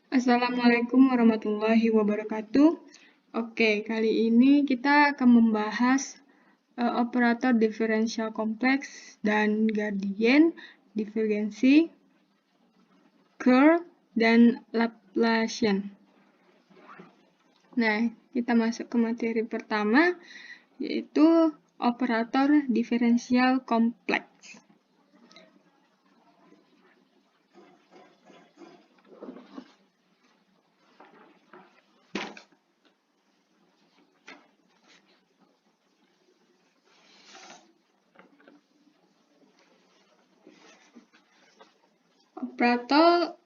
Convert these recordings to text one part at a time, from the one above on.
Assalamualaikum warahmatullahi wabarakatuh. Oke, kali ini kita akan membahas operator diferensial kompleks dan gradien, divergensi, curl, dan Laplacian. Nah, kita masuk ke materi pertama, yaitu operator diferensial kompleks.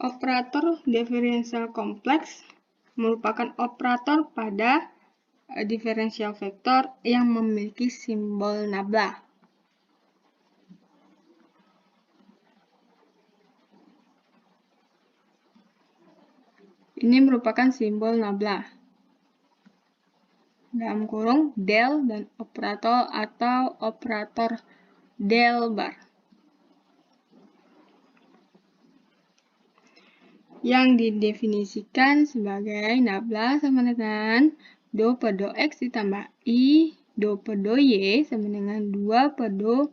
Operator diferensial kompleks merupakan operator pada diferensial vektor yang memiliki simbol nabla. Ini merupakan simbol nabla. Dalam kurung del dan operator atau operator Delbar. Yang didefinisikan sebagai nabla sama dengan do per do x ditambah i do per do y sama dengan 2 per do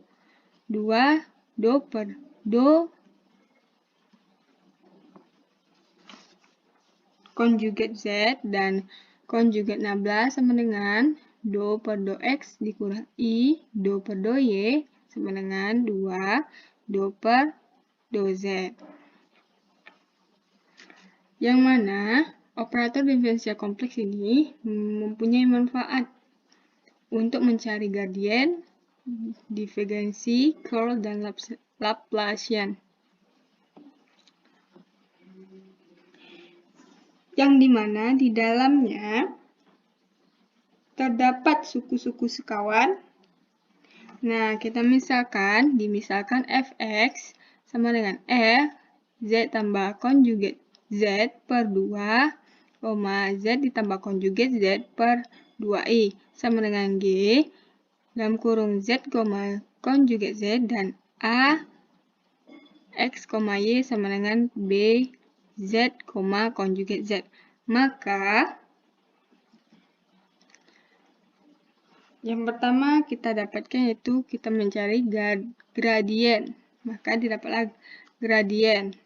2 do per do konjugat z dan konjugat nabla sama dengan do per do x dikurang i do per do y sama dengan 2 do per do z. Yang mana operator diferensial kompleks ini mempunyai manfaat untuk mencari gradien, divergensi, curl, dan Laplacian. Yang dimana di dalamnya terdapat suku-suku sekawan. Nah, kita dimisalkan fx sama dengan f z tambah konjugat z per 2, z ditambah konjugat z per 2i sama dengan g dalam kurung z, konjugat z dan a x, y sama dengan b z, konjugat z. Maka yang pertama kita dapatkan yaitu kita mencari gradien. Maka didapatlah gradien.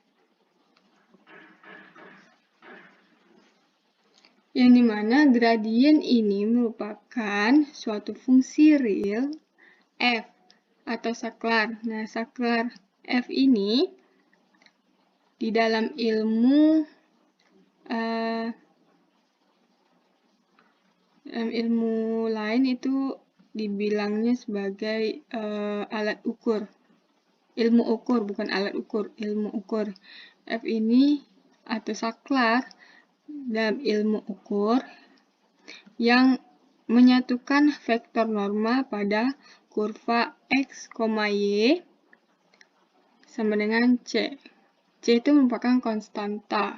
Yang dimana gradien ini merupakan suatu fungsi real f atau saklar. Nah, saklar f ini di dalam ilmu lain itu dibilangnya sebagai alat ukur. Ilmu ukur, bukan alat ukur, ilmu ukur. F ini atau saklar dalam ilmu ukur yang menyatukan vektor norma pada kurva x, y sama dengan c. C itu merupakan konstanta.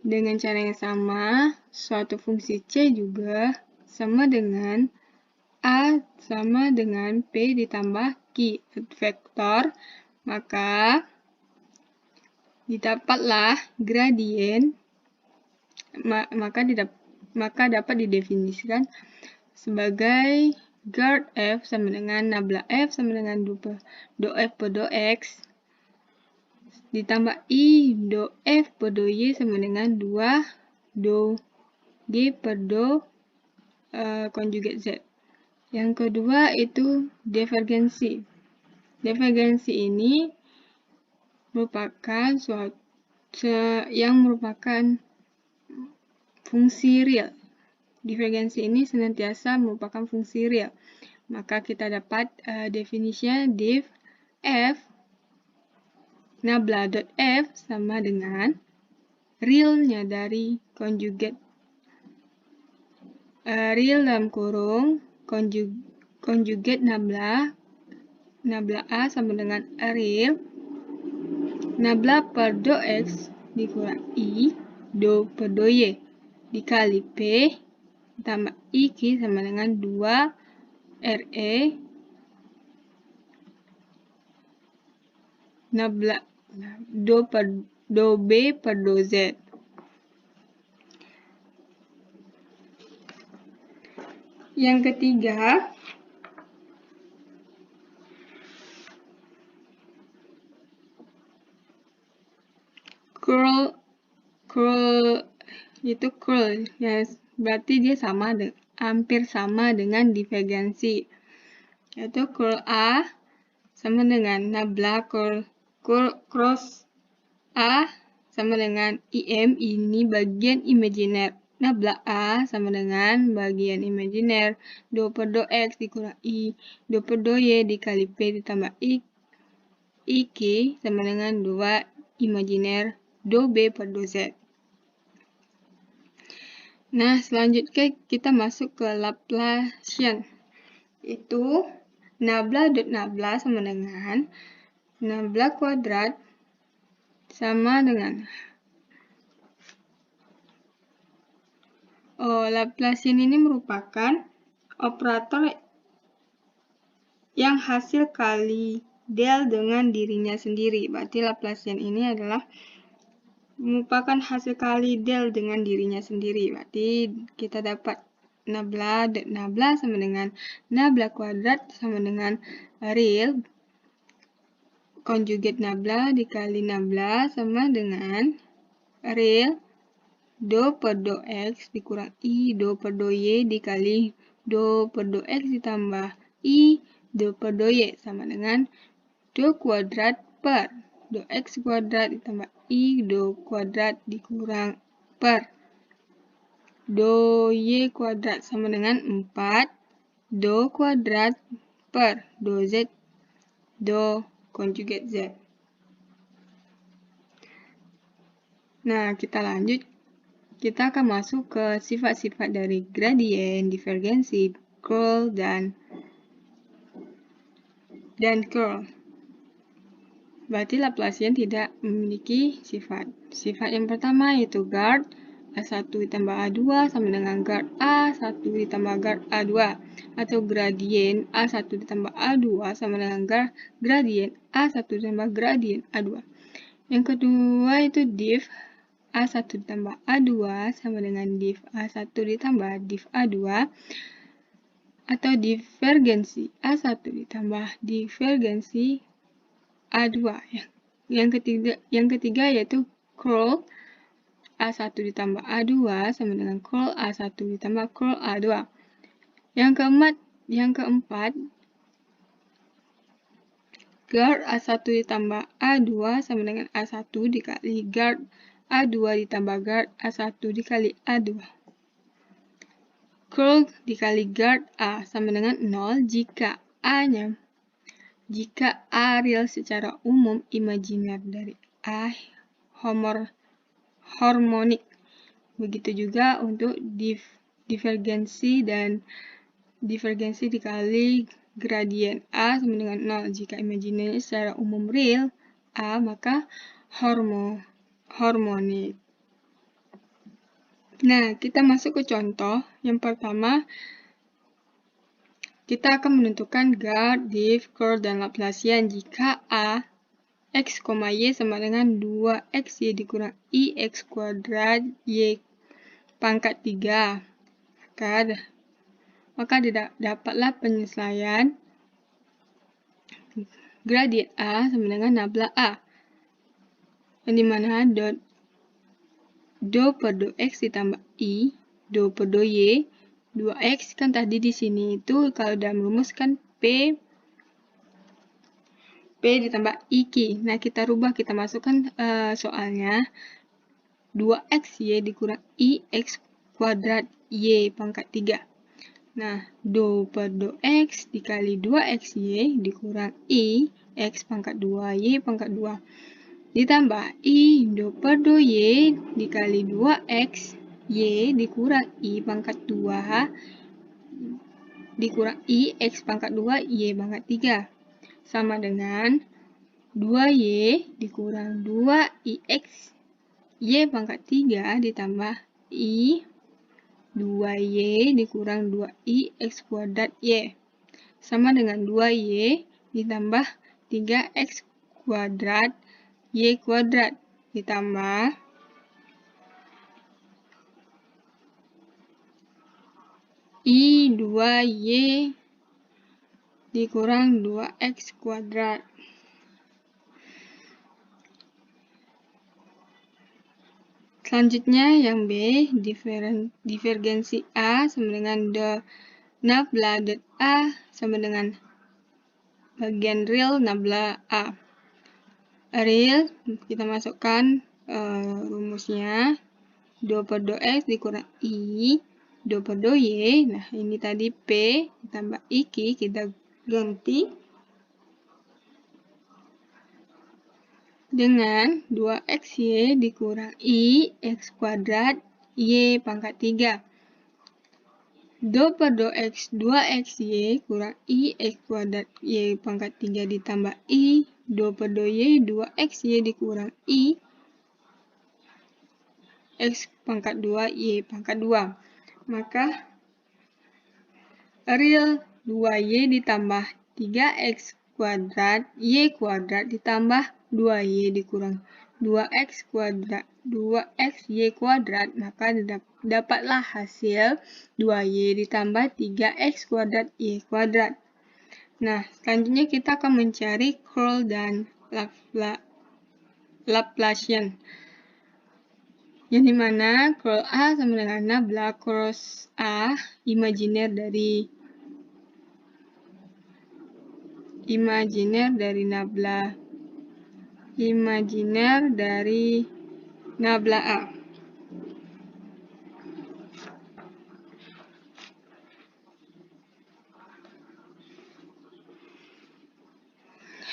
Dengan cara yang sama, suatu fungsi c juga sama dengan a sama dengan p ditambah q vektor, maka didapatlah gradien, maka dapat didefinisikan sebagai grad f sama dengan nabla f sama dengan do f per do x ditambah i do f per do y sama dengan 2 do g per do konjugat z. Yang kedua itu divergensi. Divergensi ini merupakan yang merupakan fungsi real. Divergensi ini senantiasa merupakan fungsi real. Maka kita dapat definisinya div f nabla dot f sama dengan realnya dari konjugat real dalam kurung konjugat nabla a sama dengan real nabla per do x dikurang i do per do y dikali p tambah i q sama dengan 2 re nabla do b per do z. Yang ketiga, curl itu curl ya, berarti dia hampir sama dengan divergensi, yaitu curl A sama dengan nabla cross A sama dengan IM, ini bagian imajiner. Nabla A sama dengan bagian imajiner 2 per 2X dikurang I 2 per 2Y dikali P ditambah IQ sama dengan 2 imajiner 2B per 2Z. Nah, selanjutnya kita masuk ke Laplacian. Itu nabla dot nabla sama dengan nabla kuadrat sama dengan Laplacian ini merupakan operator yang hasil kali del dengan dirinya sendiri. Berarti Laplacian ini adalah merupakan hasil kali del dengan dirinya sendiri. Berarti kita dapat nabla dot nabla sama dengan nabla kuadrat sama dengan real konjugat nabla dikali nabla sama dengan real 2 per 2X dikurang I 2 per 2Y dikali 2 per 2X ditambah I 2 per 2Y sama dengan 2 kuadrat per 2X kuadrat ditambah I 2 kuadrat dikurang per 2Y kuadrat sama dengan 4 2 kuadrat per 2Z 2 konjugat Z. Nah, kita lanjut. Kita akan masuk ke sifat-sifat dari gradien, divergensi, curl, dan curl. Berarti Laplacian tidak memiliki sifat. Sifat yang pertama yaitu guard, A1 ditambah A2 sama dengan guard A1 ditambah guard A2. Atau gradien A1 ditambah A2 sama dengan gradien A1 ditambah gradien A2. Yang kedua itu div A1 ditambah A2 sama dengan div A1 ditambah div A2, atau divergensi A1 ditambah divergensi A2. Yang ketiga yaitu curl A1 ditambah A2 sama dengan curl A1 ditambah curl A2. Yang keempat guard A1 ditambah A2 sama dengan A1 dikali guard A2 ditambah guard A1 dikali A2. Curl dikali guard A sama dengan 0 jika A real secara umum imajiner dari A harmonik. Begitu juga untuk divergensi dan divergensi dikali gradien A sama dengan 0. Jika imajinernya secara umum real A, maka harmonik. Nah, kita masuk ke contoh. Yang pertama, kita akan menentukan guard, div, curl, dan Laplacian jika A, X, Y sama dengan 2XY dikurang IX kuadrat Y pangkat 3. Maka dapatlah penyesuaian gradien A sama dengan nabla A. Yang dimana dot 2 per 2X ditambah I, 2 per 2Y, 2X kan tadi di sini itu kalau dalam rumus kan P ditambah IQ. Nah, kita rubah, kita masukkan soalnya 2XY dikurang IX kuadrat Y pangkat 3. Nah, 2 per 2X dikali 2XY dikurang I, X pangkat 2, Y pangkat 2. Ditambah I 2 per 2Y dikali 2X, Y dikurang I pangkat 2, dikurang I, X pangkat 2, Y pangkat 3. Sama dengan 2Y dikurang 2IX, Y pangkat 3 ditambah I 2Y dikurang 2IX kuadrat Y. Sama dengan 2Y ditambah 3X kuadrat Y kuadrat ditambah I 2Y dikurang 2X kuadrat. Selanjutnya yang B, divergensi A sama dengan nabla dot A sama dengan bagian real nabla A. Real, kita masukkan rumusnya 2 per 2X dikurang I 2 per 2Y. Nah, ini tadi P ditambah IQ, kita ganti dengan 2XY dikurang I X kuadrat Y pangkat 3. 2 per 2X 2XY kurang I X kuadrat Y pangkat 3 ditambah I 2 per 2Y 2XY dikurang I X pangkat 2 Y pangkat 2. Maka real 2Y ditambah 3X kuadrat Y kuadrat ditambah 2Y dikurang 2X kuadrat 2XY kuadrat, maka dapatlah hasil 2Y ditambah 3X kuadrat Y kuadrat. Nah, selanjutnya kita akan mencari curl dan Laplacian. Yang dimana curl A sama dengan nabla cross A imajiner dari nabla A.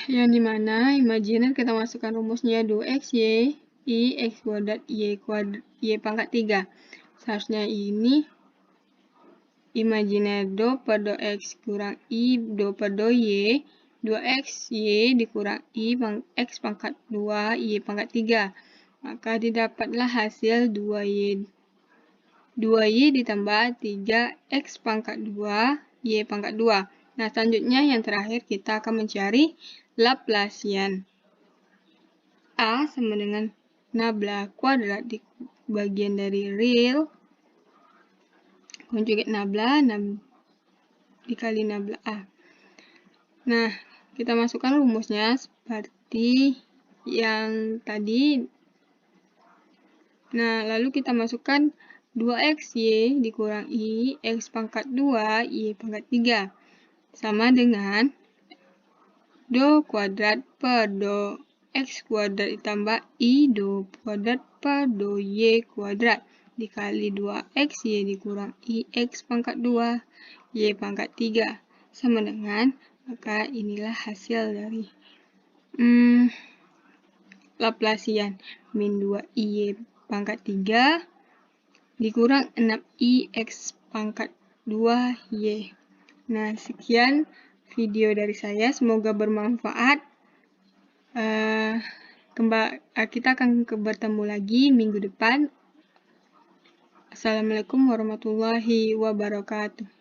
Yang dimana imajiner kita masukkan rumusnya 2XY I X kuadrat Y pangkat 3. Seharusnya ini imajiner 2 per 2X kurang I 2 per 2Y 2X Y dikurang I X pangkat 2 Y pangkat 3. Maka didapatlah hasil 2Y ditambah 3X pangkat 2 Y pangkat 2. Nah, selanjutnya yang terakhir kita akan mencari Laplacian. A sama dengan nabla kuadrat di bagian dari real konjugat nabla dikali nabla A. Nah, kita masukkan rumusnya seperti yang tadi. Nah, lalu kita masukkan 2XY dikurang I X pangkat 2 Y pangkat 3 sama dengan do kuadrat per do X kuadrat ditambah I do kuadrat per do Y kuadrat dikali 2XY dikurang I X pangkat 2 Y pangkat 3 sama dengan, maka inilah hasil dari Laplacian min 2I pangkat 3 dikurang 6I X pangkat 2Y. Nah, sekian video dari saya, semoga bermanfaat. Kita akan bertemu lagi minggu depan. Assalamualaikum warahmatullahi wabarakatuh.